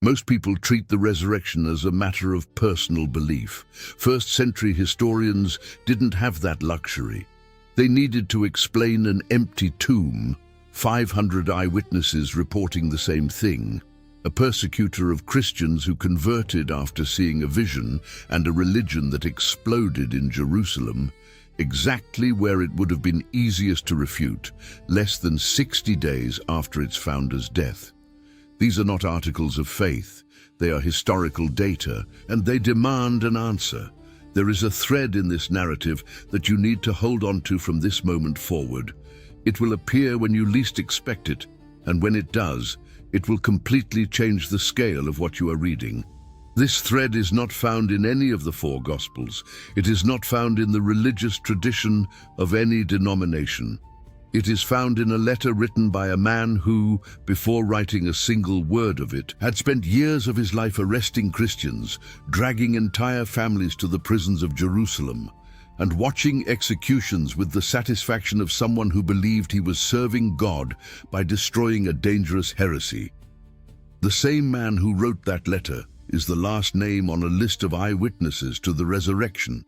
Most people treat the resurrection as a matter of personal belief. First-century historians didn't have that luxury. They needed to explain an empty tomb, 500 eyewitnesses reporting the same thing, a persecutor of Christians who converted after seeing a vision, and a religion that exploded in Jerusalem, exactly where it would have been easiest to refute, less than 60 days after its founder's death. These are not articles of faith, they are historical data, and they demand an answer. There is a thread in this narrative that you need to hold on to from this moment forward. It will appear when you least expect it, and when it does, it will completely change the scale of what you are reading. This thread is not found in any of the four Gospels. It is not found in the religious tradition of any denomination. It is found in a letter written by a man who, before writing a single word of it, had spent years of his life arresting Christians, dragging entire families to the prisons of Jerusalem, and watching executions with the satisfaction of someone who believed he was serving God by destroying a dangerous heresy. The same man who wrote that letter is the last name on a list of eyewitnesses to the resurrection,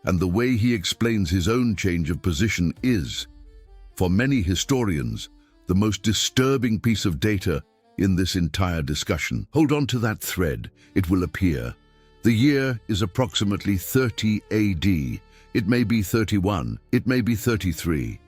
and the way he explains his own change of position is, for many historians, the most disturbing piece of data in this entire discussion. Hold on to that thread, it will appear. The year is approximately 30 AD. It may be 31, it may be 33.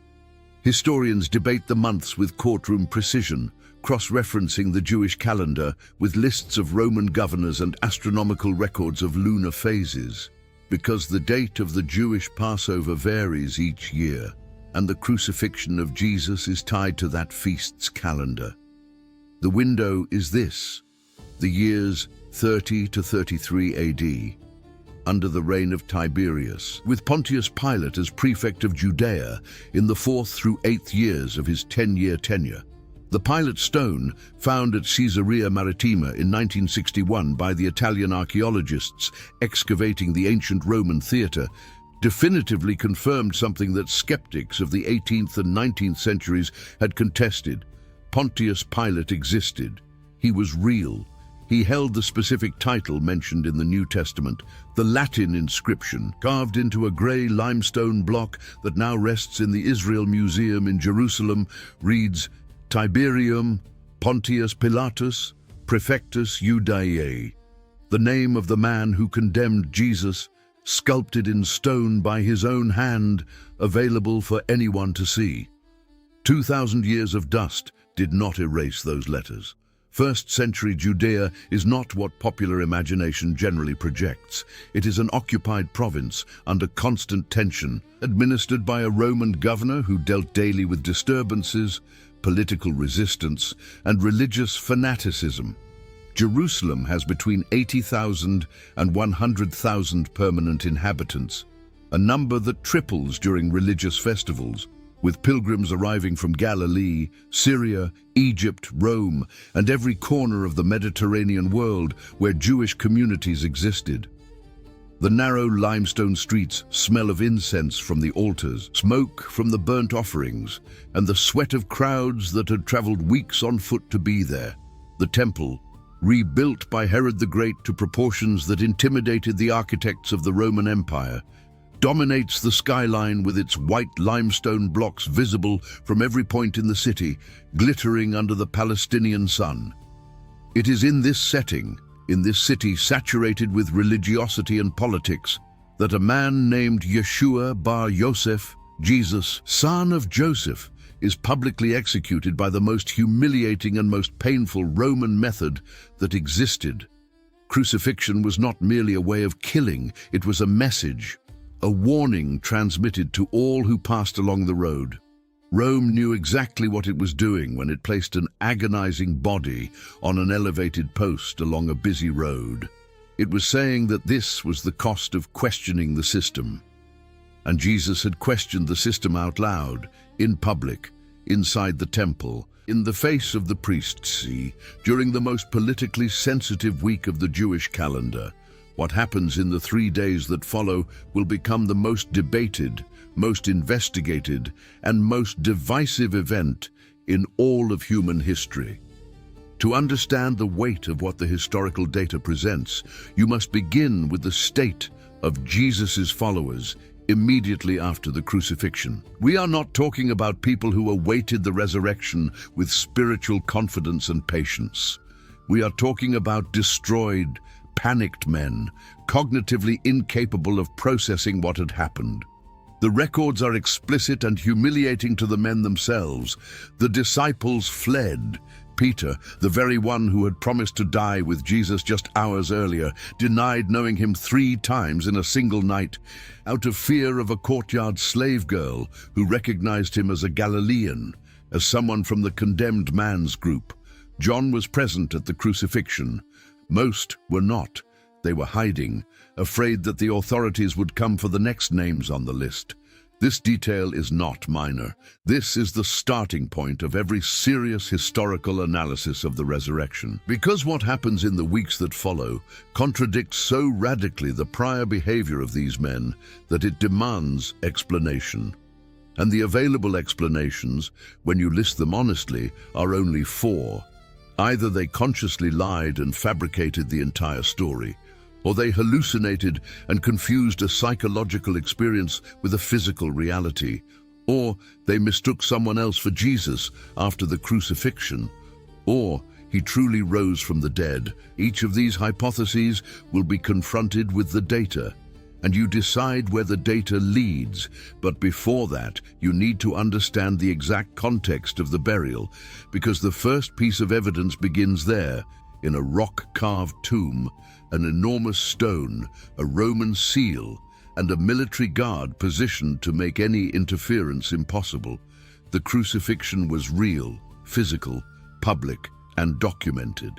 Historians debate the months with courtroom precision, cross-referencing the Jewish calendar with lists of Roman governors and astronomical records of lunar phases, because the date of the Jewish Passover varies each year, and the crucifixion of Jesus is tied to that feast's calendar. The window is this: the years 30 to 33 AD, under the reign of Tiberius, with Pontius Pilate as prefect of Judea in the 4th through 8th years of his 10-year tenure. The Pilate stone, found at Caesarea Maritima in 1961 by the Italian archaeologists excavating the ancient Roman theatre, definitively confirmed something that skeptics of the 18th and 19th centuries had contested. Pontius Pilate existed. He was real. He held the specific title mentioned in the New Testament. The Latin inscription, carved into a grey limestone block that now rests in the Israel Museum in Jerusalem, reads, Tiberium Pontius Pilatus, Praefectus Judaiae, the name of the man who condemned Jesus, sculpted in stone by his own hand, available for anyone to see. 2,000 years of dust did not erase those letters. First-century Judea is not what popular imagination generally projects. It is an occupied province under constant tension, administered by a Roman governor who dealt daily with disturbances, political resistance, and religious fanaticism. Jerusalem has between 80,000 and 100,000 permanent inhabitants, a number that triples during religious festivals, with pilgrims arriving from Galilee, Syria, Egypt, Rome, and every corner of the Mediterranean world where Jewish communities existed. The narrow limestone streets smell of incense from the altars, smoke from the burnt offerings, and the sweat of crowds that had traveled weeks on foot to be there. The temple, rebuilt by Herod the Great to proportions that intimidated the architects of the Roman Empire, dominates the skyline with its white limestone blocks visible from every point in the city, glittering under the Palestinian sun. It is in this setting, in this city saturated with religiosity and politics, that a man named Yeshua bar Yosef, Jesus, son of Joseph, is publicly executed by the most humiliating and most painful Roman method that existed. Crucifixion was not merely a way of killing, it was a message, a warning transmitted to all who passed along the road. Rome knew exactly what it was doing when it placed an agonizing body on an elevated post along a busy road. It was saying that this was the cost of questioning the system. And Jesus had questioned the system out loud, in public, inside the temple, in the face of the priests, during the most politically sensitive week of the Jewish calendar. What happens in the 3 days that follow will become the most debated, most investigated, and most divisive event in all of human history. To understand the weight of what the historical data presents, you must begin with the state of Jesus' followers immediately after the crucifixion. We are not talking about people who awaited the resurrection with spiritual confidence and patience. We are talking about destroyed, panicked men, cognitively incapable of processing what had happened. The records are explicit and humiliating to the men themselves. The disciples fled. Peter, the very one who had promised to die with Jesus just hours earlier, denied knowing him 3 times in a single night, out of fear of a courtyard slave girl who recognized him as a Galilean, as someone from the condemned man's group. John was present at the crucifixion. Most were not. They were hiding, afraid that the authorities would come for the next names on the list. This detail is not minor. This is the starting point of every serious historical analysis of the resurrection. Because what happens in the weeks that follow contradicts so radically the prior behavior of these men that it demands explanation. And the available explanations, when you list them honestly, are only 4. Either they consciously lied and fabricated the entire story, or they hallucinated and confused a psychological experience with a physical reality, or they mistook someone else for Jesus after the crucifixion, or he truly rose from the dead. Each of these hypotheses will be confronted with the data, and you decide where the data leads. But before that, you need to understand the exact context of the burial, because the first piece of evidence begins there, in a rock-carved tomb, an enormous stone, a Roman seal, and a military guard positioned to make any interference impossible. The crucifixion was real, physical, public, and documented.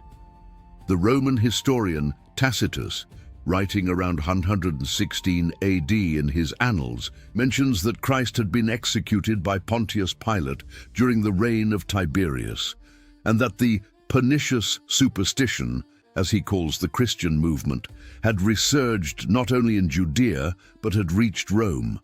The Roman historian Tacitus, writing around 116 AD in his Annals, mentions that Christ had been executed by Pontius Pilate during the reign of Tiberius, and that the pernicious superstition, as he calls the Christian movement, had resurged not only in Judea, but had reached Rome.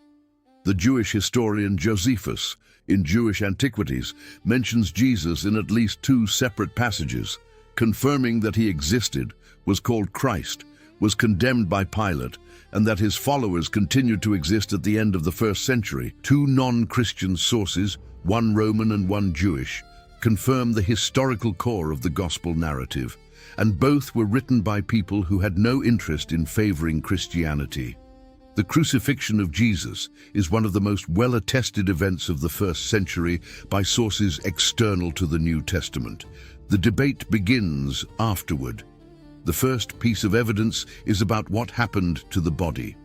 The Jewish historian Josephus, in Jewish Antiquities, mentions Jesus in at least 2 separate passages, confirming that he existed, was called Christ, was condemned by Pilate, and that his followers continued to exist at the end of the 1st century. 2 non-Christian sources, one Roman and one Jewish, confirm the historical core of the gospel narrative, and both were written by people who had no interest in favoring Christianity. The crucifixion of Jesus is one of the most well-attested events of the 1st century by sources external to the New Testament. The debate begins afterward. The first piece of evidence is about what happened to the body.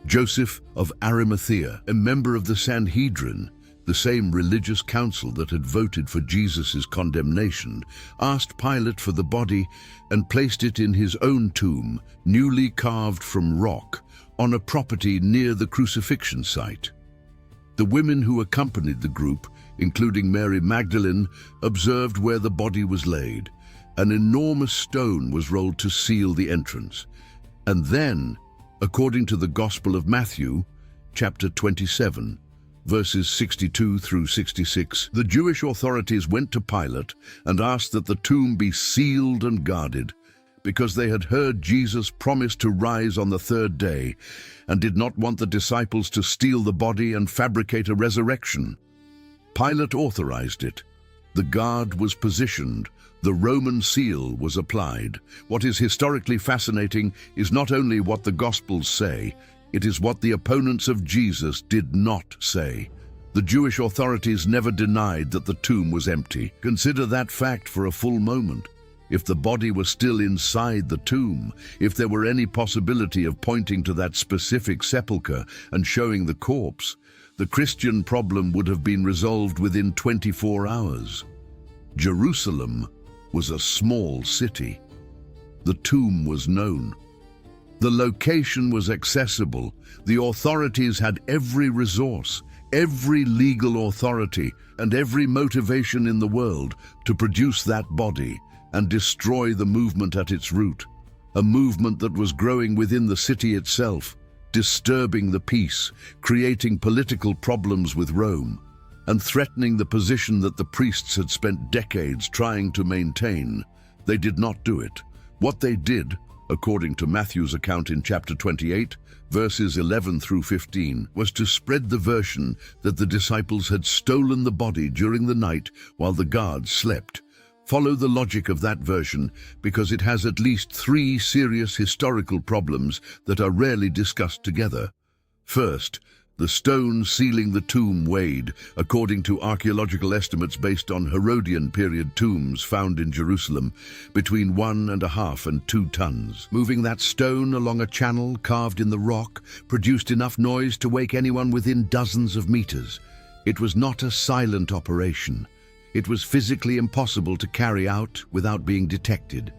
Joseph of Arimathea, a member of the Sanhedrin, the same religious council that had voted for Jesus' condemnation, asked Pilate for the body and placed it in his own tomb, newly carved from rock, on a property near the crucifixion site. The women who accompanied the group, including Mary Magdalene, observed where the body was laid. An enormous stone was rolled to seal the entrance. And then, according to the Gospel of Matthew, chapter 27, verses 62 through 66, the Jewish authorities went to Pilate and asked that the tomb be sealed and guarded, because they had heard Jesus promise to rise on the 3rd day and did not want the disciples to steal the body and fabricate a resurrection. Pilate authorized it. The guard was positioned. The Roman seal was applied. What is historically fascinating is not only what the Gospels say, it is what the opponents of Jesus did not say. The Jewish authorities never denied that the tomb was empty. Consider that fact for a full moment. If the body was still inside the tomb, if there were any possibility of pointing to that specific sepulchre and showing the corpse, the Christian problem would have been resolved within 24 hours. Jerusalem was a small city. The tomb was known. The location was accessible. The authorities had every resource, every legal authority, and every motivation in the world to produce that body and destroy the movement at its root, a movement that was growing within the city itself, disturbing the peace, creating political problems with Rome, and threatening the position that the priests had spent decades trying to maintain. They did not do it. What they did, according to Matthew's account in chapter 28, verses 11 through 15, was to spread the version that the disciples had stolen the body during the night while the guards slept. Follow the logic of that version because it has at least three serious historical problems that are rarely discussed together. First, the stone sealing the tomb weighed, according to archaeological estimates based on Herodian period tombs found in Jerusalem, between 1.5 and 2 tons. Moving that stone along a channel carved in the rock produced enough noise to wake anyone within dozens of meters. It was not a silent operation. It was physically impossible to carry out without being detected.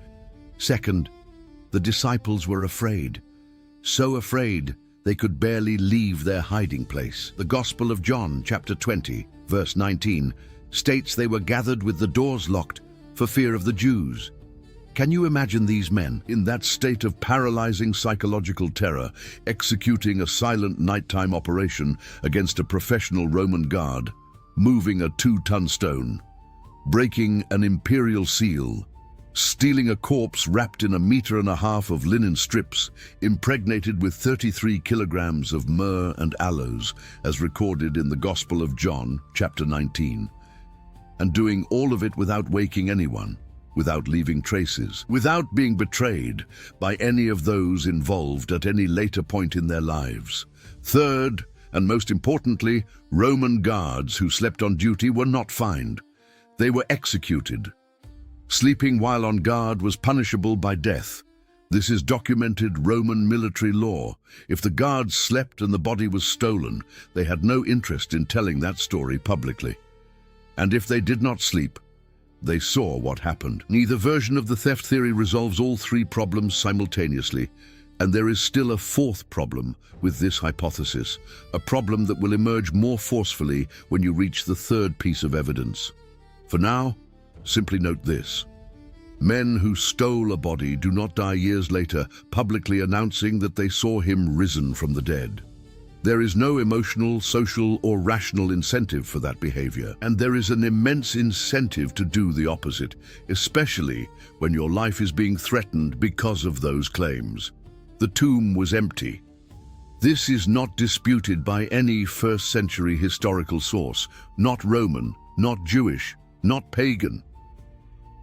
Second, the disciples were afraid. So afraid they could barely leave their hiding place. The Gospel of John, chapter 20, verse 19, states they were gathered with the doors locked for fear of the Jews. Can you imagine these men, in that state of paralyzing psychological terror, executing a silent nighttime operation against a professional Roman guard, moving a 2-ton stone, breaking an imperial seal, stealing a corpse wrapped in 1.5 meters of linen strips, impregnated with 33 kilograms of myrrh and aloes, as recorded in the Gospel of John, chapter 19, and doing all of it without waking anyone, without leaving traces, without being betrayed by any of those involved at any later point in their lives. Third, and most importantly, Roman guards who slept on duty were not fined. They were executed. Sleeping while on guard was punishable by death. This is documented Roman military law. If the guards slept and the body was stolen, they had no interest in telling that story publicly. And if they did not sleep, they saw what happened. Neither version of the theft theory resolves all three problems simultaneously, and there is still a fourth problem with this hypothesis, a problem that will emerge more forcefully when you reach the third piece of evidence. For now, simply note this. Men who stole a body do not die years later, publicly announcing that they saw him risen from the dead. There is no emotional, social, or rational incentive for that behavior, and there is an immense incentive to do the opposite, especially when your life is being threatened because of those claims. The tomb was empty. This is not disputed by any first-century historical source, not Roman, not Jewish, not pagan.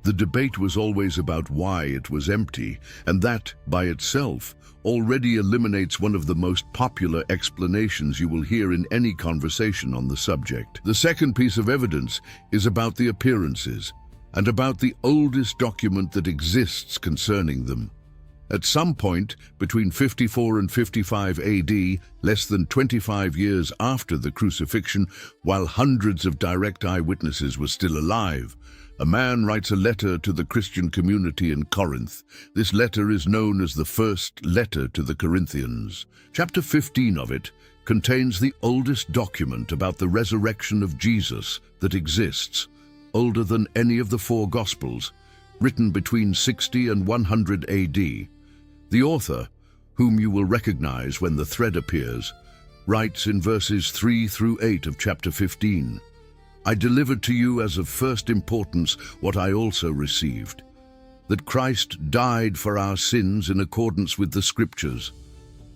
The debate was always about why it was empty, and that, by itself, already eliminates one of the most popular explanations you will hear in any conversation on the subject. The second piece of evidence is about the appearances, and about the oldest document that exists concerning them. At some point between 54 and 55 AD, less than 25 years after the crucifixion, while hundreds of direct eyewitnesses were still alive, a man writes a letter to the Christian community in Corinth. This letter is known as the First Letter to the Corinthians. Chapter 15 of it contains the oldest document about the resurrection of Jesus that exists, older than any of the four Gospels, written between 60 and 100 AD. The author, whom you will recognize when the thread appears, writes in verses 3 through 8 of chapter 15, "I delivered to you as of first importance what I also received, that Christ died for our sins in accordance with the Scriptures,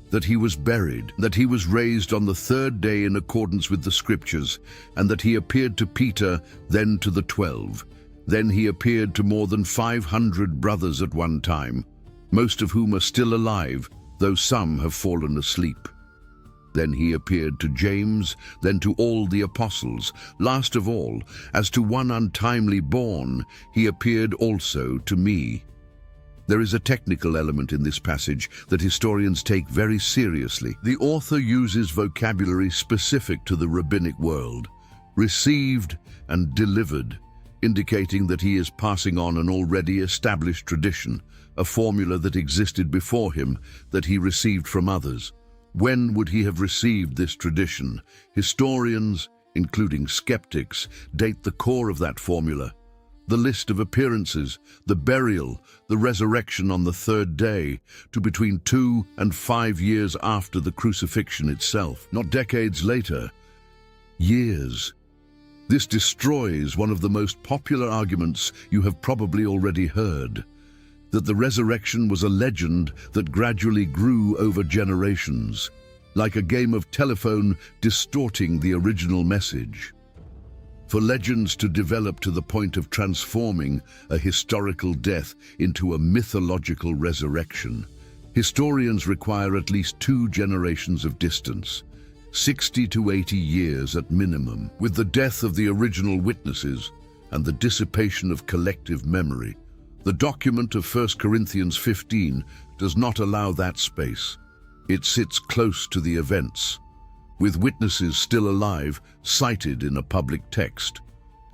that he was buried, that he was raised on the third day in accordance with the Scriptures, and that he appeared to Peter, then to the 12. Then he appeared to more than 500 brothers at one time, most of whom are still alive, though some have fallen asleep. Then he appeared to James, then to all the apostles. Last of all, as to one untimely born, he appeared also to me." There is a technical element in this passage that historians take very seriously. The author uses vocabulary specific to the rabbinic world, received and delivered, indicating that he is passing on an already established tradition, a formula that existed before him that he received from others. When would he have received this tradition? Historians, including skeptics, date the core of that formula. The list of appearances, the burial, the resurrection on the third day, to between 2 and 5 years after the crucifixion itself, not decades later, years. This destroys one of the most popular arguments you have probably already heard, that the resurrection was a legend that gradually grew over generations, like a game of telephone distorting the original message. For legends to develop to the point of transforming a historical death into a mythological resurrection, historians require at least 2 generations of distance, 60 to 80 years at minimum. With the death of the original witnesses and the dissipation of collective memory, the document of 1 Corinthians 15 does not allow that space. It sits close to the events, with witnesses still alive, cited in a public text.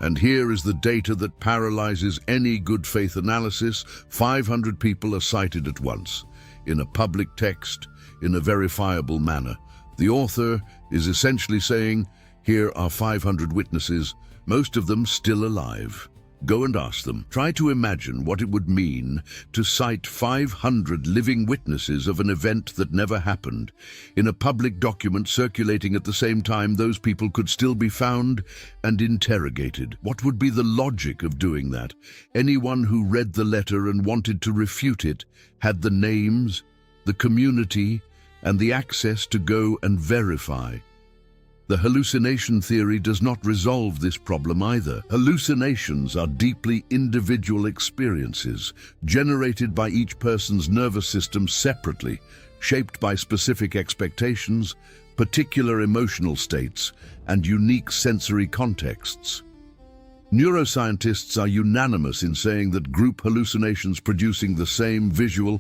And here is the data that paralyzes any good faith analysis. 500 people are cited at once, in a public text, in a verifiable manner. The author is essentially saying, here are 500 witnesses, most of them still alive. Go and ask them. Try to imagine what it would mean to cite 500 living witnesses of an event that never happened. In a public document circulating at the same time, those people could still be found and interrogated. What would be the logic of doing that? Anyone who read the letter and wanted to refute it had the names, the community, and the access to go and verify. The hallucination theory does not resolve this problem either. Hallucinations are deeply individual experiences, generated by each person's nervous system separately, shaped by specific expectations, particular emotional states, and unique sensory contexts. Neuroscientists are unanimous in saying that group hallucinations producing the same visual,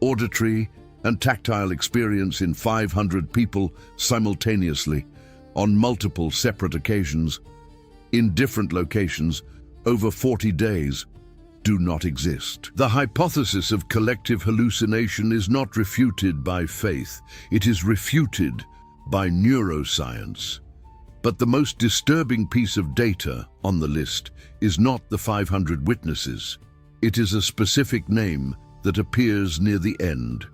auditory, and tactile experience in 500 people simultaneously, on multiple separate occasions, in different locations, over 40 days, do not exist. The hypothesis of collective hallucination is not refuted by faith, it is refuted by neuroscience. But the most disturbing piece of data on the list is not the 500 witnesses. It is a specific name that appears near the end.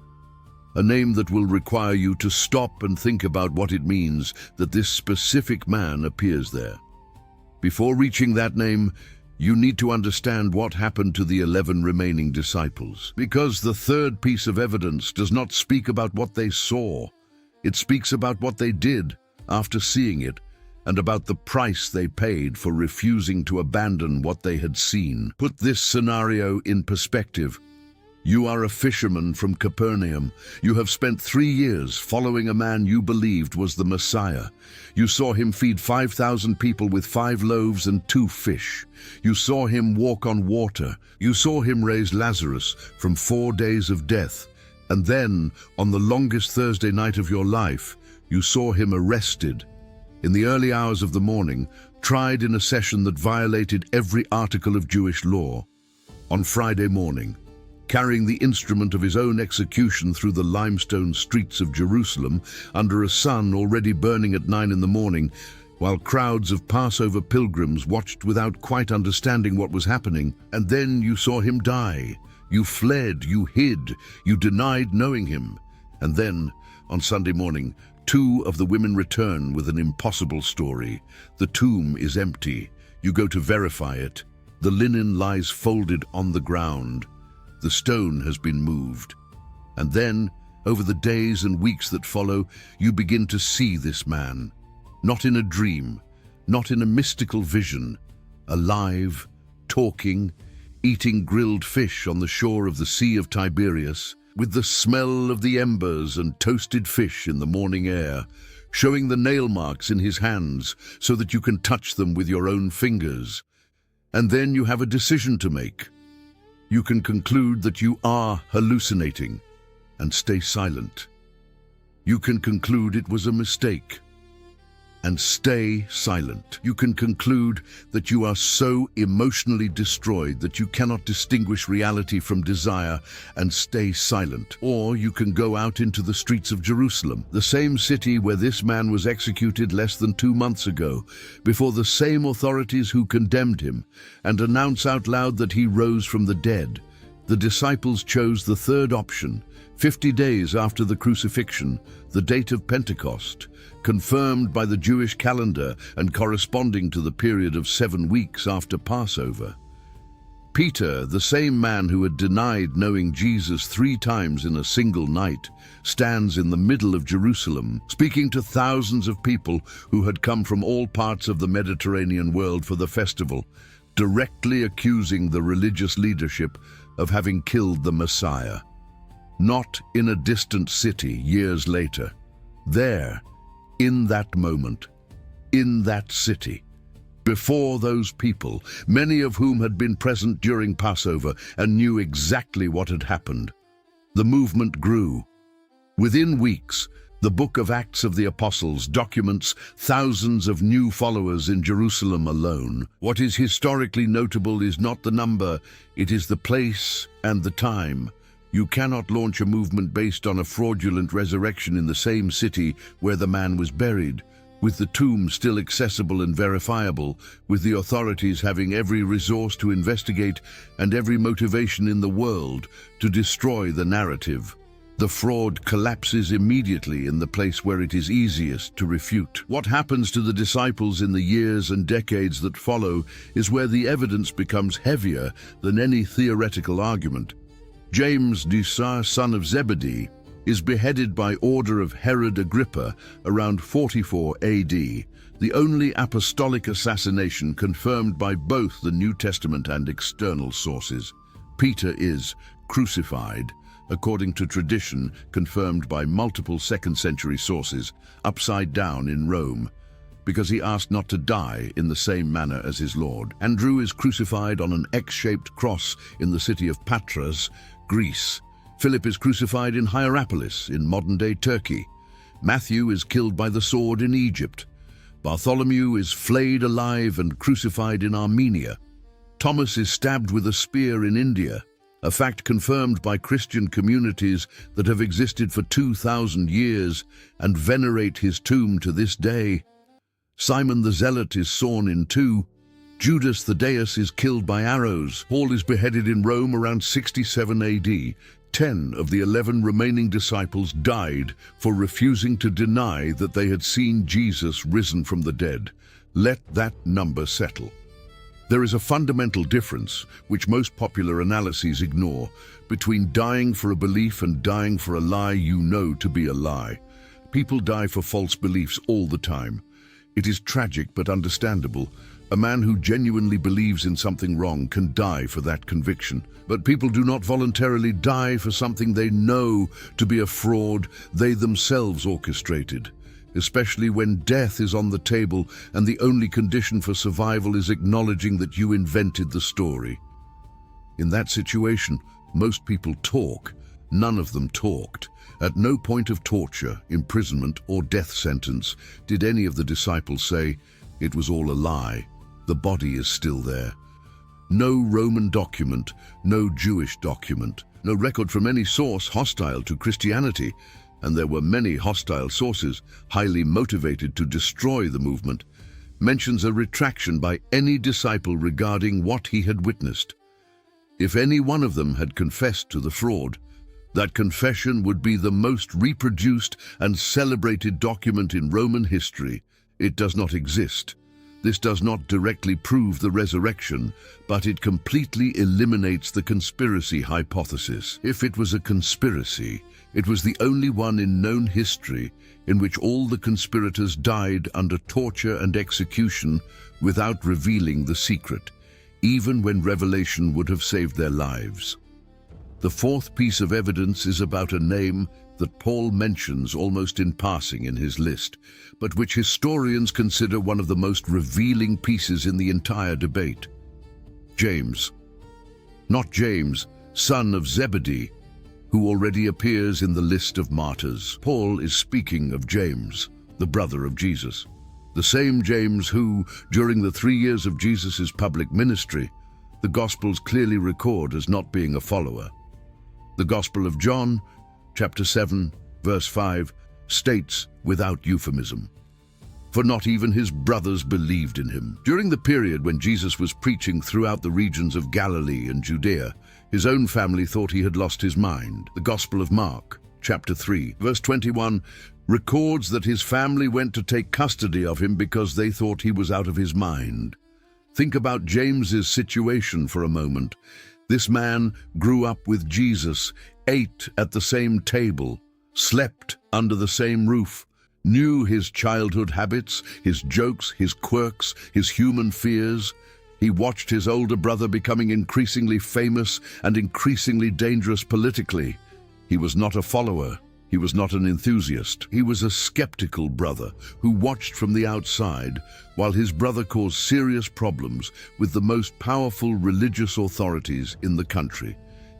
A name that will require you to stop and think about what it means that this specific man appears there. Before reaching that name, you need to understand what happened to the 11 remaining disciples. Because the third piece of evidence does not speak about what they saw. It speaks about what they did after seeing it, and about the price they paid for refusing to abandon what they had seen. Put this scenario in perspective. You are a fisherman from Capernaum. You have spent 3 years following a man you believed was the Messiah. You saw him feed 5,000 people with 5 loaves and 2 fish. You saw him walk on water. You saw him raise Lazarus from 4 days of death. And then, on the longest Thursday night of your life, you saw him arrested. In the early hours of the morning, tried in a session that violated every article of Jewish law. On Friday morning, carrying the instrument of his own execution through the limestone streets of Jerusalem under a sun already burning at 9 in the morning, while crowds of Passover pilgrims watched without quite understanding what was happening. And then you saw him die. You fled, you hid, you denied knowing him. And then, on Sunday morning, 2 of the women return with an impossible story. The tomb is empty. You go to verify it. The linen lies folded on the ground. The stone has been moved. And then, over the days and weeks that follow, you begin to see this man. Not in a dream, not in a mystical vision. Alive, talking, eating grilled fish on the shore of the Sea of Tiberias, with the smell of the embers and toasted fish in the morning air, showing the nail marks in his hands so that you can touch them with your own fingers. And then you have a decision to make. You can conclude that you are hallucinating and stay silent. You can conclude it was a mistake and stay silent. You can conclude that you are so emotionally destroyed that you cannot distinguish reality from desire and stay silent. Or you can go out into the streets of Jerusalem, the same city where this man was executed less than 2 months ago, before the same authorities who condemned him, and announce out loud that he rose from the dead. The disciples chose the third option, 50 days after the crucifixion, the date of Pentecost, confirmed by the Jewish calendar and corresponding to the period of 7 weeks after Passover. Peter, the same man who had denied knowing Jesus 3 times in a single night, stands in the middle of Jerusalem, speaking to thousands of people who had come from all parts of the Mediterranean world for the festival, directly accusing the religious leadership of having killed the Messiah. Not in a distant city years later. There, in that moment, in that city, before those people, many of whom had been present during Passover and knew exactly what had happened. The movement grew. Within weeks, the book of Acts of the Apostles documents thousands of new followers in Jerusalem alone. What is historically notable is not the number, it is the place and the time. You cannot launch a movement based on a fraudulent resurrection in the same city where the man was buried, with the tomb still accessible and verifiable, with the authorities having every resource to investigate and every motivation in the world to destroy the narrative. The fraud collapses immediately in the place where it is easiest to refute. What happens to the disciples in the years and decades that follow is where the evidence becomes heavier than any theoretical argument. James, son of Zebedee, is beheaded by order of Herod Agrippa around 44 AD, the only apostolic assassination confirmed by both the New Testament and external sources. Peter is crucified, according to tradition confirmed by multiple second-century sources, upside down in Rome, because he asked not to die in the same manner as his Lord. Andrew is crucified on an X-shaped cross in the city of Patras, Greece. Philip is crucified in Hierapolis in modern-day Turkey. Matthew is killed by the sword in Egypt. Bartholomew is flayed alive and crucified in Armenia. Thomas is stabbed with a spear in India, a fact confirmed by Christian communities that have existed for 2,000 years and venerate his tomb to this day. Simon the Zealot is sawn in two. Judas Thaddeus is killed by arrows. Paul is beheaded in Rome around 67 AD. 10 of the 11 remaining disciples died for refusing to deny that they had seen Jesus risen from the dead. Let that number settle. There is a fundamental difference, which most popular analyses ignore, between dying for a belief and dying for a lie you know to be a lie. People die for false beliefs all the time. It is tragic but understandable. A man who genuinely believes in something wrong can die for that conviction. But people do not voluntarily die for something they know to be a fraud they themselves orchestrated, especially when death is on the table and the only condition for survival is acknowledging that you invented the story. In that situation, most people talk. None of them talked. At no point of torture, imprisonment, or death sentence did any of the disciples say, "It was all a lie. The body is still there." No Roman document, no Jewish document, no record from any source hostile to Christianity, and there were many hostile sources, highly motivated to destroy the movement, mentions a retraction by any disciple regarding what he had witnessed. If any one of them had confessed to the fraud, that confession would be the most reproduced and celebrated document in Roman history. It does not exist. This does not directly prove the resurrection, but it completely eliminates the conspiracy hypothesis. If it was a conspiracy, it was the only one in known history in which all the conspirators died under torture and execution without revealing the secret, even when revelation would have saved their lives. The fourth piece of evidence is about a name that Paul mentions almost in passing in his list, but which historians consider one of the most revealing pieces in the entire debate. James. Not James, son of Zebedee, who already appears in the list of martyrs. Paul is speaking of James, the brother of Jesus. The same James who, during the 3 years of Jesus' public ministry, the Gospels clearly record as not being a follower. The Gospel of John, chapter 7, verse 5, states without euphemism, for not even his brothers believed in him. During the period when Jesus was preaching throughout the regions of Galilee and Judea, his own family thought he had lost his mind. The Gospel of Mark, chapter 3, verse 21, records that his family went to take custody of him because they thought he was out of his mind. Think about James's situation for a moment. This man grew up with Jesus, ate at the same table, slept under the same roof, knew his childhood habits, his jokes, his quirks, his human fears. He watched his older brother becoming increasingly famous and increasingly dangerous politically. He was not a follower. He was not an enthusiast. He was a skeptical brother who watched from the outside while his brother caused serious problems with the most powerful religious authorities in the country.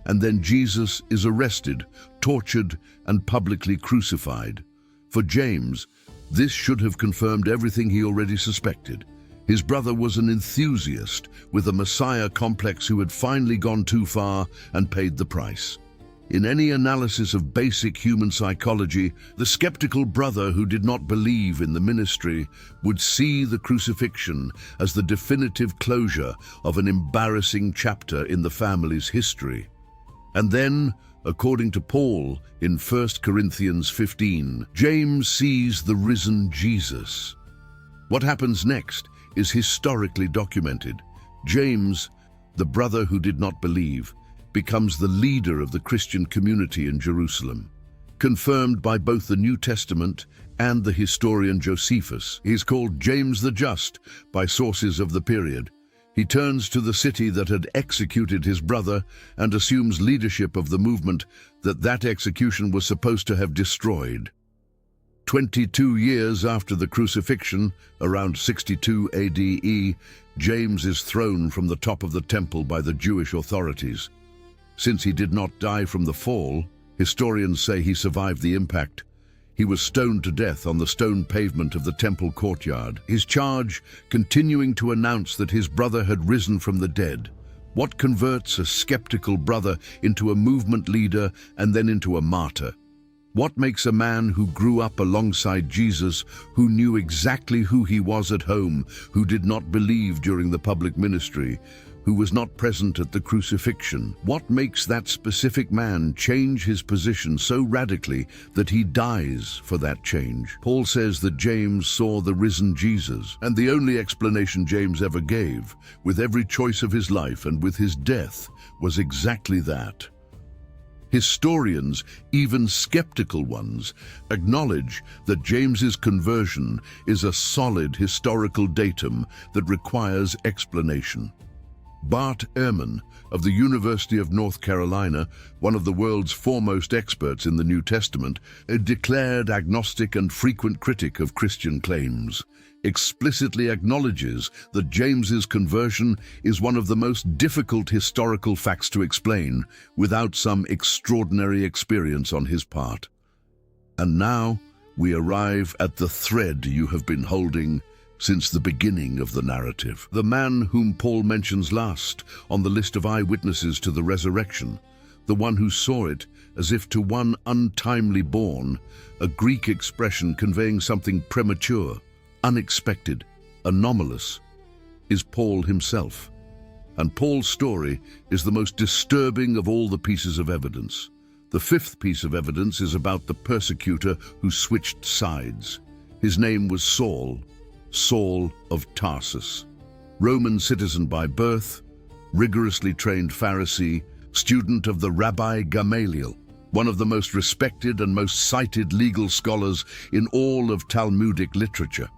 And then Jesus is arrested, tortured, and publicly crucified. For James, this should have confirmed everything he already suspected. His brother was an enthusiast with a messiah complex who had finally gone too far and paid the price. In any analysis of basic human psychology, the skeptical brother who did not believe in the ministry would see the crucifixion as the definitive closure of an embarrassing chapter in the family's history. And then, according to Paul in 1 Corinthians 15, James sees the risen Jesus. What happens next is historically documented. James, the brother who did not believe, becomes the leader of the Christian community in Jerusalem. Confirmed by both the New Testament and the historian Josephus, he is called James the Just by sources of the period. He turns to the city that had executed his brother and assumes leadership of the movement that execution was supposed to have destroyed. 22 years after the crucifixion, around 62 AD, James is thrown from the top of the temple by the Jewish authorities. Since he did not die from the fall, historians say he survived the impact. He was stoned to death on the stone pavement of the temple courtyard, his charge continuing to announce that his brother had risen from the dead. What converts a skeptical brother into a movement leader and then into a martyr? What makes a man who grew up alongside Jesus, who knew exactly who he was at home, who did not believe during the public ministry, who was not present at the crucifixion? What makes that specific man change his position so radically that he dies for that change? Paul says that James saw the risen Jesus, and the only explanation James ever gave, with every choice of his life and with his death, was exactly that. Historians, even skeptical ones, acknowledge that James's conversion is a solid historical datum that requires explanation. Bart Ehrman of the University of North Carolina, one of the world's foremost experts in the New Testament, a declared agnostic and frequent critic of Christian claims, explicitly acknowledges that James's conversion is one of the most difficult historical facts to explain without some extraordinary experience on his part. And now we arrive at the thread you have been holding since the beginning of the narrative. The man whom Paul mentions last on the list of eyewitnesses to the resurrection, the one who saw it as if to one untimely born, a Greek expression conveying something premature, unexpected, anomalous, is Paul himself. And Paul's story is the most disturbing of all the pieces of evidence. The fifth piece of evidence is about the persecutor who switched sides. His name was Saul, Saul of Tarsus. Roman citizen by birth, rigorously trained Pharisee, student of the Rabbi Gamaliel, one of the most respected and most cited legal scholars in all of Talmudic literature.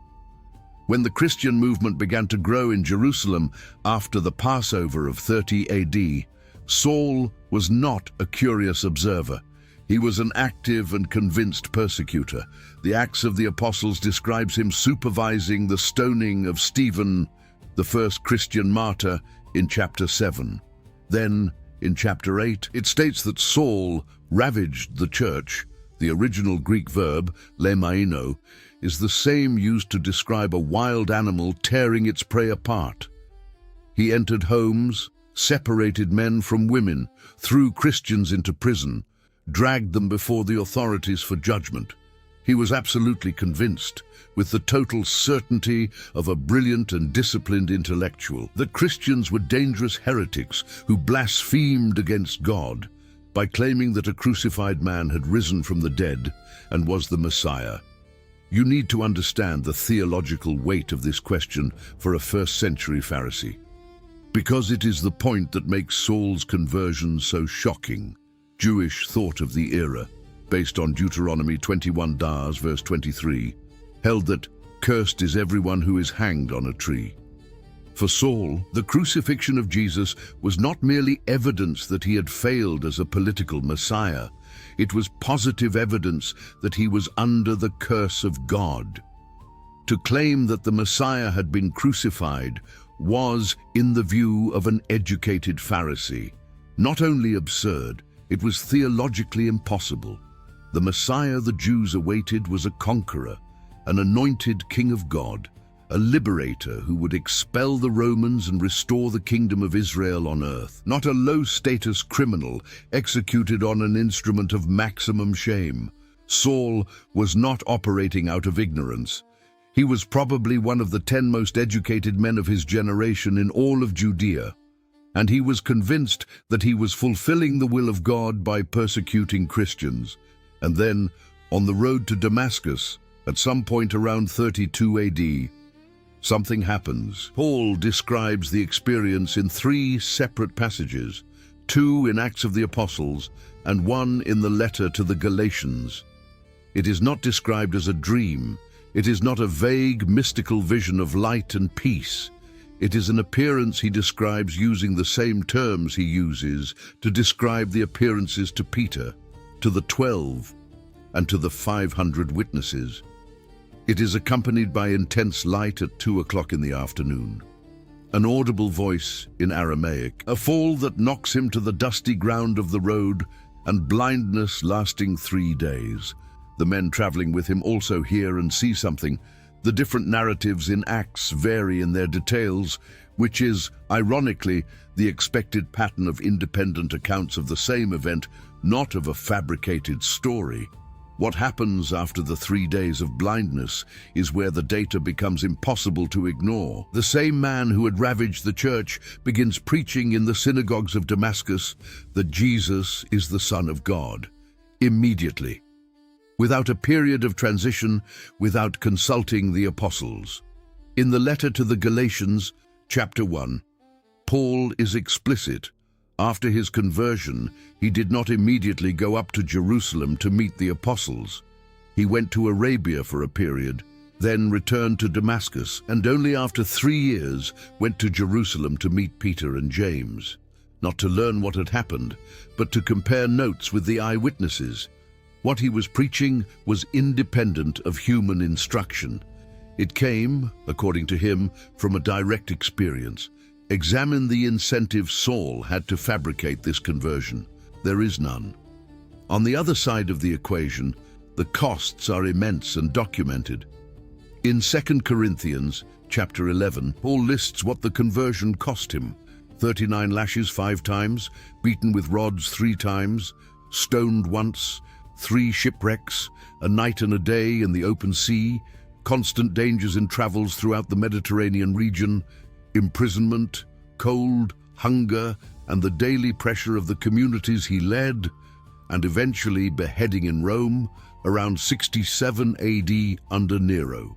When the Christian movement began to grow in Jerusalem after the Passover of 30 AD, Saul was not a curious observer. He was an active and convinced persecutor. The Acts of the Apostles describes him supervising the stoning of Stephen, the first Christian martyr, in chapter 7. Then, in chapter 8, it states that Saul ravaged the church. The original Greek verb, lemaino, is the same used to describe a wild animal tearing its prey apart. He entered homes, separated men from women, threw Christians into prison, dragged them before the authorities for judgment. He was absolutely convinced, with the total certainty of a brilliant and disciplined intellectual, that Christians were dangerous heretics who blasphemed against God by claiming that a crucified man had risen from the dead and was the Messiah. You need to understand the theological weight of this question for a first-century Pharisee, because it is the point that makes Saul's conversion so shocking. Jewish thought of the era, based on Deuteronomy 21 verse 23, held that cursed is everyone who is hanged on a tree. For Saul, the crucifixion of Jesus was not merely evidence that he had failed as a political Messiah. It was positive evidence that he was under the curse of God. To claim that the Messiah had been crucified was, in the view of an educated Pharisee, not only absurd, it was theologically impossible. The Messiah the Jews awaited was a conqueror, an anointed king of God, a liberator who would expel the Romans and restore the kingdom of Israel on earth, not a low-status criminal executed on an instrument of maximum shame. Saul was not operating out of ignorance. He was probably one of the 10 most educated men of his generation in all of Judea, and he was convinced that he was fulfilling the will of God by persecuting Christians. And then, on the road to Damascus, at some point around 32 AD, something happens. Paul describes the experience in 3 separate passages, 2 in Acts of the Apostles and 1 in the letter to the Galatians. It is not described as a dream. It is not a vague, mystical vision of light and peace. It is an appearance he describes using the same terms he uses to describe the appearances to Peter, to the 12, and to the 500 witnesses. It is accompanied by intense light at 2 o'clock in the afternoon, an audible voice in Aramaic, a fall that knocks him to the dusty ground of the road, and blindness lasting 3 days. The men traveling with him also hear and see something. The different narratives in Acts vary in their details, which is, ironically, the expected pattern of independent accounts of the same event, not of a fabricated story. What happens after the 3 days of blindness is where the data becomes impossible to ignore. The same man who had ravaged the church begins preaching in the synagogues of Damascus that Jesus is the Son of God. Immediately, without a period of transition, without consulting the apostles. In the letter to the Galatians, chapter 1, Paul is explicit. After his conversion, he did not immediately go up to Jerusalem to meet the apostles. He went to Arabia for a period, then returned to Damascus, and only after 3 years went to Jerusalem to meet Peter and James, not to learn what had happened, but to compare notes with the eyewitnesses. What he was preaching was independent of human instruction. It came, according to him, from a direct experience. Examine the incentive Saul had to fabricate this conversion. There is none. On the other side of the equation, the costs are immense and documented. In 2 Corinthians, chapter 11, Paul lists what the conversion cost him: 39 lashes 5 times, beaten with rods 3 times, stoned once, 3 shipwrecks, a night and a day in the open sea, constant dangers in travels throughout the Mediterranean region, imprisonment, cold, hunger, and the daily pressure of the communities he led, and eventually beheading in Rome around 67 AD under Nero.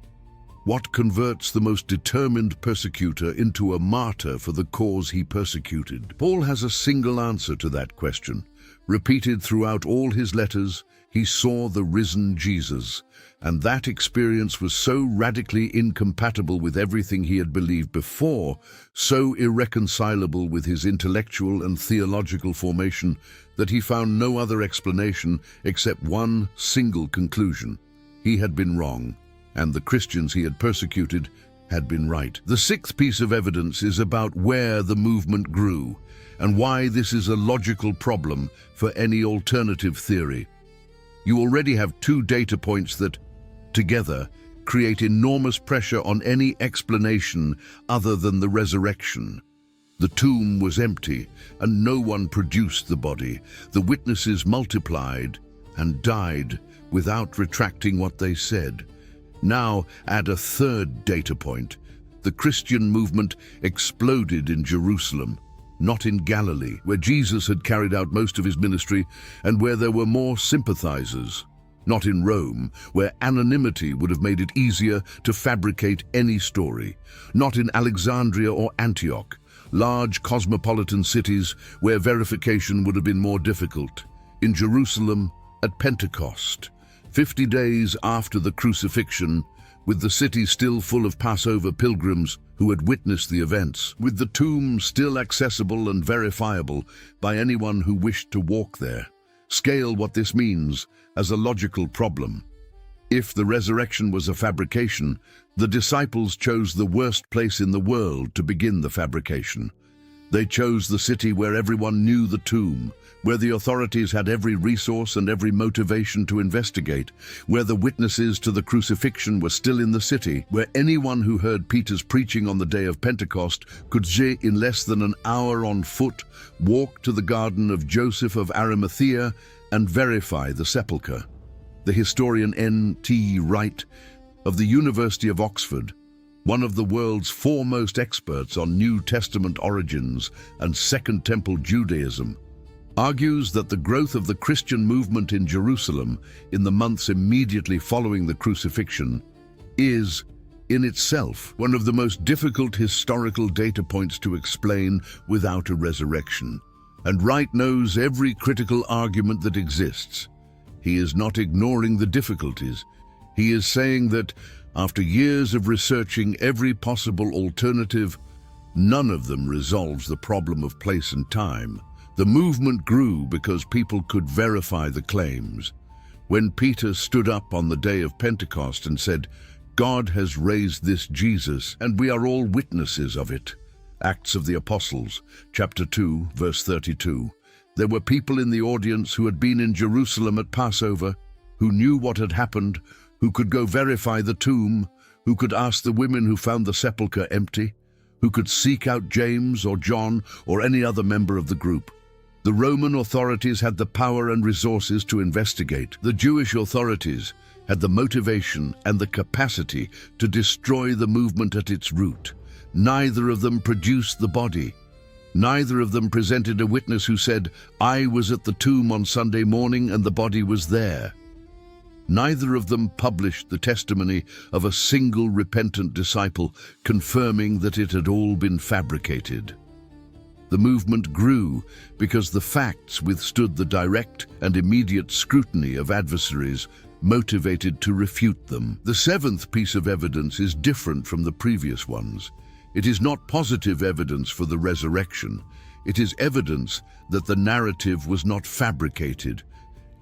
What converts the most determined persecutor into a martyr for the cause he persecuted? Paul has a single answer to that question. Repeated throughout all his letters, he saw the risen Jesus, and that experience was so radically incompatible with everything he had believed before, so irreconcilable with his intellectual and theological formation, that he found no other explanation except one single conclusion: he had been wrong, and the Christians he had persecuted had been right. The 6th piece of evidence is about where the movement grew, and why this is a logical problem for any alternative theory. You already have 2 data points that, together, create enormous pressure on any explanation other than the resurrection. The tomb was empty, and no one produced the body. The witnesses multiplied, and died without retracting what they said. Now add a third data point. The Christian movement exploded in Jerusalem, not in Galilee, where Jesus had carried out most of his ministry and where there were more sympathizers. Not in Rome, where anonymity would have made it easier to fabricate any story. Not in Alexandria or Antioch, large cosmopolitan cities where verification would have been more difficult. In Jerusalem, at Pentecost, 50 days after the crucifixion, with the city still full of Passover pilgrims who had witnessed the events, with the tomb still accessible and verifiable by anyone who wished to walk there. Scale what this means as a logical problem. If the resurrection was a fabrication, the disciples chose the worst place in the world to begin the fabrication. They chose the city where everyone knew the tomb, where the authorities had every resource and every motivation to investigate, where the witnesses to the crucifixion were still in the city, where anyone who heard Peter's preaching on the day of Pentecost could, in less than an hour on foot, walk to the garden of Joseph of Arimathea and verify the sepulchre. The historian N.T. Wright of the University of Oxford, one of the world's foremost experts on New Testament origins and Second Temple Judaism, argues that the growth of the Christian movement in Jerusalem in the months immediately following the crucifixion is, in itself, one of the most difficult historical data points to explain without a resurrection. And Wright knows every critical argument that exists. He is not ignoring the difficulties. He is saying that, after years of researching every possible alternative, none of them resolves the problem of place and time. The movement grew because people could verify the claims. When Peter stood up on the day of Pentecost and said, "God has raised this Jesus, and we are all witnesses of it." Acts of the Apostles, chapter 2, verse 32. There were people in the audience who had been in Jerusalem at Passover, who knew what had happened, who could go verify the tomb, who could ask the women who found the sepulchre empty, who could seek out James or John or any other member of the group. The Roman authorities had the power and resources to investigate. The Jewish authorities had the motivation and the capacity to destroy the movement at its root. Neither of them produced the body. Neither of them presented a witness who said, "I was at the tomb on Sunday morning and the body was there." Neither of them published the testimony of a single repentant disciple confirming that it had all been fabricated. The movement grew because the facts withstood the direct and immediate scrutiny of adversaries motivated to refute them. The seventh piece of evidence is different from the previous ones. It is not positive evidence for the resurrection. It is evidence that the narrative was not fabricated,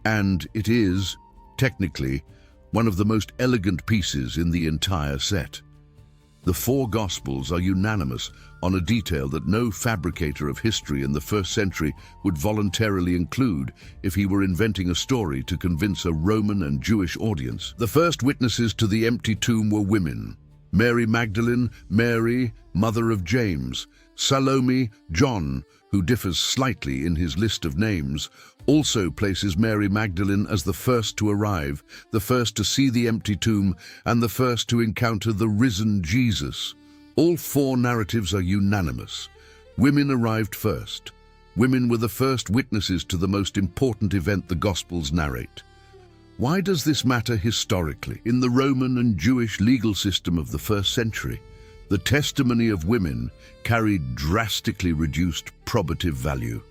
and it is, technically, one of the most elegant pieces in the entire set. The four Gospels are unanimous on a detail that no fabricator of history in the first century would voluntarily include if he were inventing a story to convince a Roman and Jewish audience. The first witnesses to the empty tomb were women: Mary Magdalene, Mary, mother of James, Salome, John, who differs slightly in his list of names, also places Mary Magdalene as the first to arrive, the first to see the empty tomb, and the first to encounter the risen Jesus. All four narratives are unanimous. Women arrived first. Women were the first witnesses to the most important event the Gospels narrate. Why does this matter historically? In the Roman and Jewish legal system of the first century, the testimony of women carried drastically reduced probative value.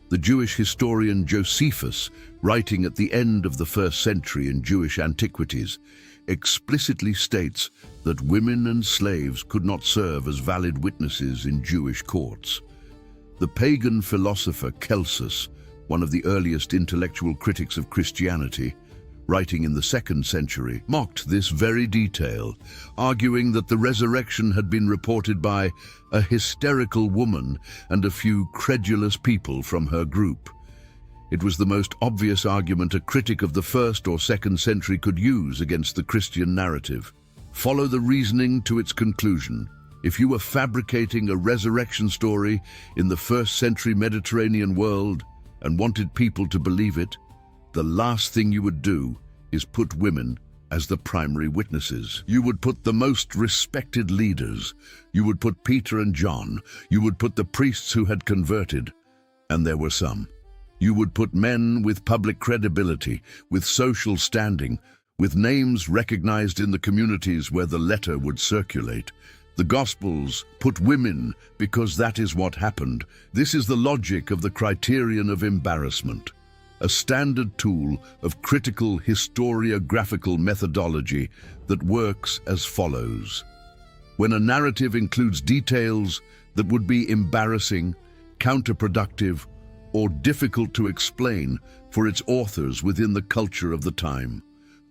The Jewish historian Josephus, writing at the end of the first century in Jewish antiquities, explicitly states that women and slaves could not serve as valid witnesses in Jewish courts. The pagan philosopher Celsus, one of the earliest intellectual critics of Christianity, writing in the 2nd century, mocked this very detail, arguing that the resurrection had been reported by a hysterical woman and a few credulous people from her group. It was the most obvious argument a critic of the 1st or 2nd century could use against the Christian narrative. Follow the reasoning to its conclusion. If you were fabricating a resurrection story in the 1st century Mediterranean world and wanted people to believe it, the last thing you would do is put women as the primary witnesses. You would put the most respected leaders. You would put Peter and John. You would put the priests who had converted, and there were some. You would put men with public credibility, with social standing, with names recognized in the communities where the letter would circulate. The Gospels put women because that is what happened. This is the logic of the criterion of embarrassment, a standard tool of critical historiographical methodology that works as follows. When a narrative includes details that would be embarrassing, counterproductive, or difficult to explain for its authors within the culture of the time,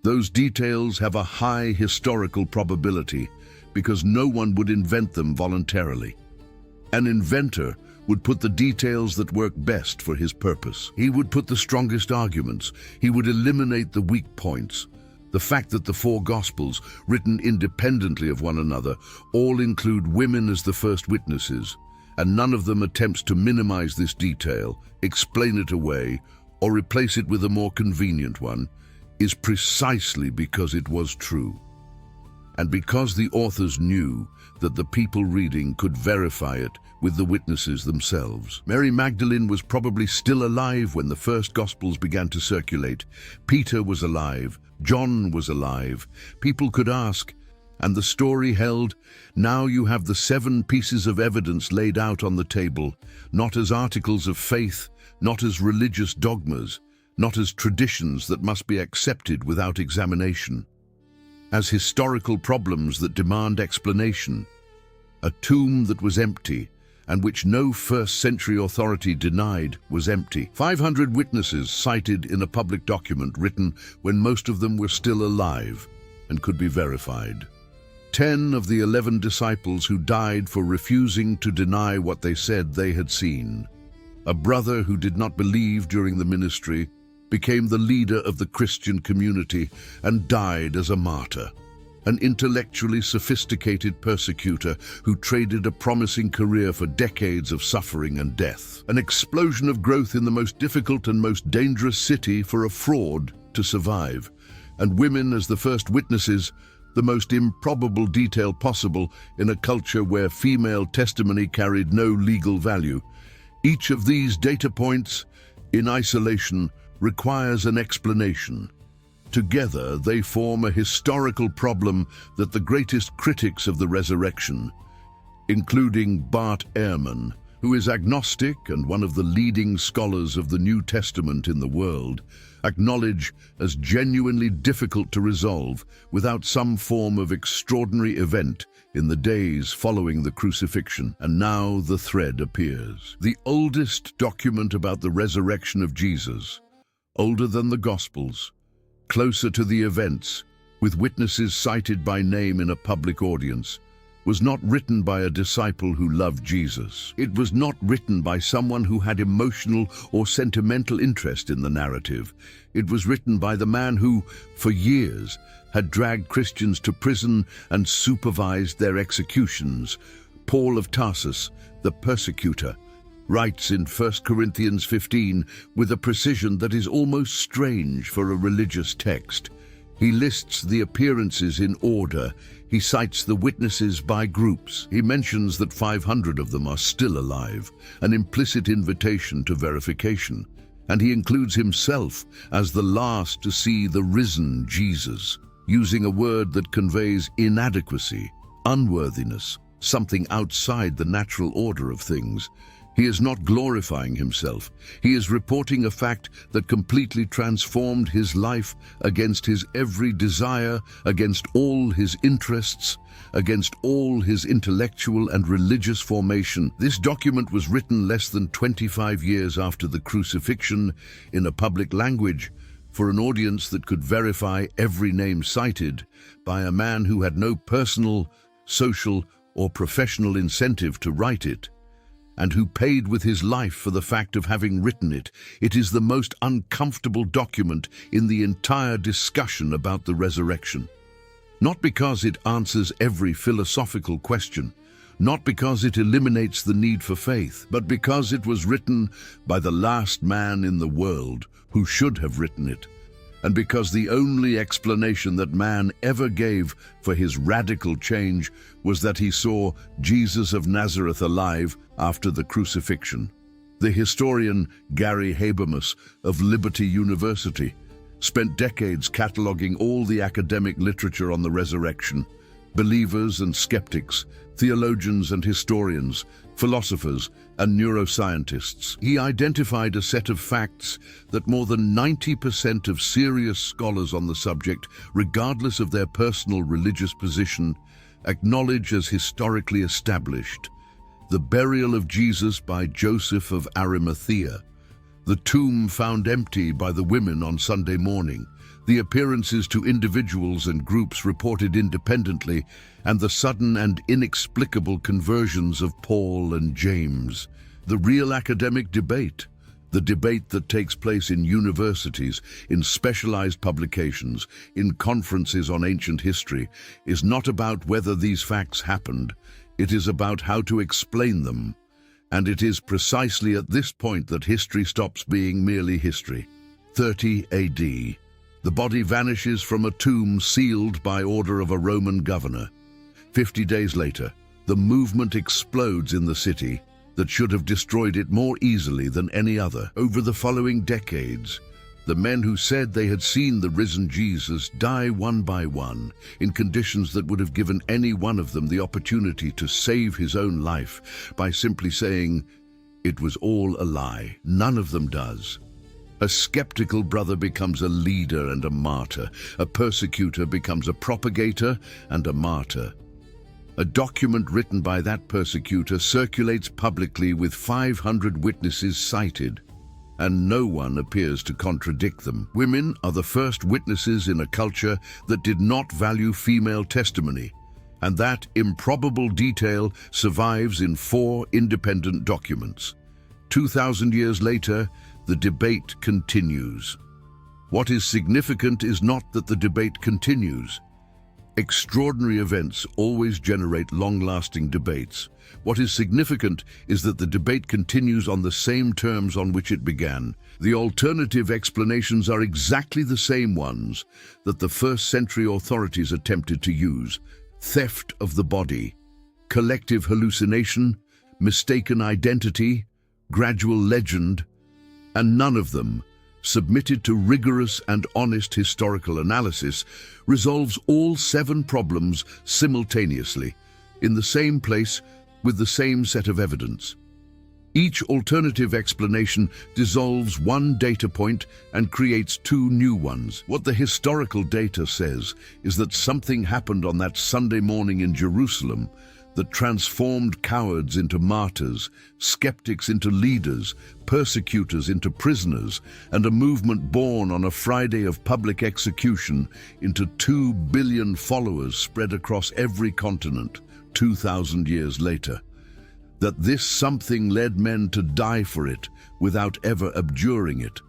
those details have a high historical probability because no one would invent them voluntarily. An inventor would put the details that work best for his purpose. He would put the strongest arguments. He would eliminate the weak points. The fact that the four Gospels, written independently of one another, all include women as the first witnesses, and none of them attempts to minimize this detail, explain it away, or replace it with a more convenient one, is precisely because it was true. And because the authors knew that the people reading could verify it with the witnesses themselves. Mary Magdalene was probably still alive when the first Gospels began to circulate. Peter was alive. John was alive. People could ask, and the story held, now you have the 7 pieces of evidence laid out on the table, not as articles of faith, not as religious dogmas, not as traditions that must be accepted without examination, as historical problems that demand explanation. A tomb that was empty, and which no first-century authority denied was empty. 500 witnesses cited in a public document written when most of them were still alive and could be verified. 10 of the 11 disciples who died for refusing to deny what they said they had seen. A brother who did not believe during the ministry became the leader of the Christian community and died as a martyr. An intellectually sophisticated persecutor who traded a promising career for decades of suffering and death. An explosion of growth in the most difficult and most dangerous city for a fraud to survive. And women as the first witnesses, the most improbable detail possible in a culture where female testimony carried no legal value. Each of these data points, in isolation, requires an explanation. Together, they form a historical problem that the greatest critics of the resurrection, including Bart Ehrman, who is agnostic and one of the leading scholars of the New Testament in the world, acknowledge as genuinely difficult to resolve without some form of extraordinary event in the days following the crucifixion. And now the thread appears. The oldest document about the resurrection of Jesus, older than the Gospels, closer to the events, with witnesses cited by name in a public audience, was not written by a disciple who loved Jesus. It was not written by someone who had emotional or sentimental interest in the narrative. It was written by the man who, for years, had dragged Christians to prison and supervised their executions. Paul of Tarsus, the persecutor, writes in 1 Corinthians 15 with a precision that is almost strange for a religious text. He lists the appearances in order. He cites the witnesses by groups. He mentions that 500 of them are still alive, an implicit invitation to verification. And he includes himself as the last to see the risen Jesus, using a word that conveys inadequacy, unworthiness, something outside the natural order of things. He is not glorifying himself. He is reporting a fact that completely transformed his life against his every desire, against all his interests, against all his intellectual and religious formation. This document was written less than 25 years after the crucifixion in a public language for an audience that could verify every name cited by a man who had no personal, social, or professional incentive to write it, and who paid with his life for the fact of having written it. It is the most uncomfortable document in the entire discussion about the resurrection. Not because it answers every philosophical question, not because it eliminates the need for faith, but because it was written by the last man in the world who should have written it, and because the only explanation that man ever gave for his radical change was that he saw Jesus of Nazareth alive after the crucifixion. The historian Gary Habermas of Liberty University spent decades cataloging all the academic literature on the resurrection. Believers and skeptics, theologians and historians, philosophers and neuroscientists. He identified a set of facts that more than 90% of serious scholars on the subject, regardless of their personal religious position, acknowledge as historically established. The burial of Jesus by Joseph of Arimathea, the tomb found empty by the women on Sunday morning, the appearances to individuals and groups reported independently, and the sudden and inexplicable conversions of Paul and James. The real academic debate, the debate that takes place in universities, in specialized publications, in conferences on ancient history, is not about whether these facts happened. It is about how to explain them. And it is precisely at this point that history stops being merely history. 30 AD. The body vanishes from a tomb sealed by order of a Roman governor. 50 days later, the movement explodes in the city that should have destroyed it more easily than any other. Over the following decades, the men who said they had seen the risen Jesus die one by one in conditions that would have given any one of them the opportunity to save his own life by simply saying, "It was all a lie." None of them does. A skeptical brother becomes a leader and a martyr. A persecutor becomes a propagator and a martyr. A document written by that persecutor circulates publicly with 500 witnesses cited, and no one appears to contradict them. Women are the first witnesses in a culture that did not value female testimony, and that improbable detail survives in 4 independent documents. 2,000 years later, the debate continues. What is significant is not that the debate continues. Extraordinary events always generate long-lasting debates. What is significant is that the debate continues on the same terms on which it began. The alternative explanations are exactly the same ones that the first-century authorities attempted to use: theft of the body, collective hallucination, mistaken identity, gradual legend, and none of them, submitted to rigorous and honest historical analysis, resolves all 7 problems simultaneously, in the same place, with the same set of evidence. Each alternative explanation dissolves one data point and creates 2 new ones. What the historical data says is that something happened on that Sunday morning in Jerusalem that transformed cowards into martyrs, skeptics into leaders, persecutors into prisoners, and a movement born on a Friday of public execution into 2 billion followers spread across every continent 2,000 years later. That this something led men to die for it without ever abjuring it.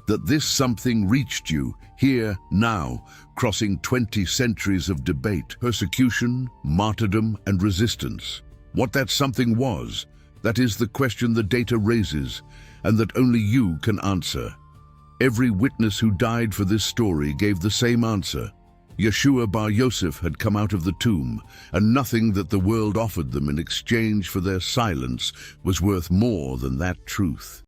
That this something reached you, here, now, crossing 20 centuries of debate, persecution, martyrdom, and resistance. What that something was, that is the question the data raises, and that only you can answer. Every witness who died for this story gave the same answer. Yeshua bar Yosef had come out of the tomb, and nothing that the world offered them in exchange for their silence was worth more than that truth.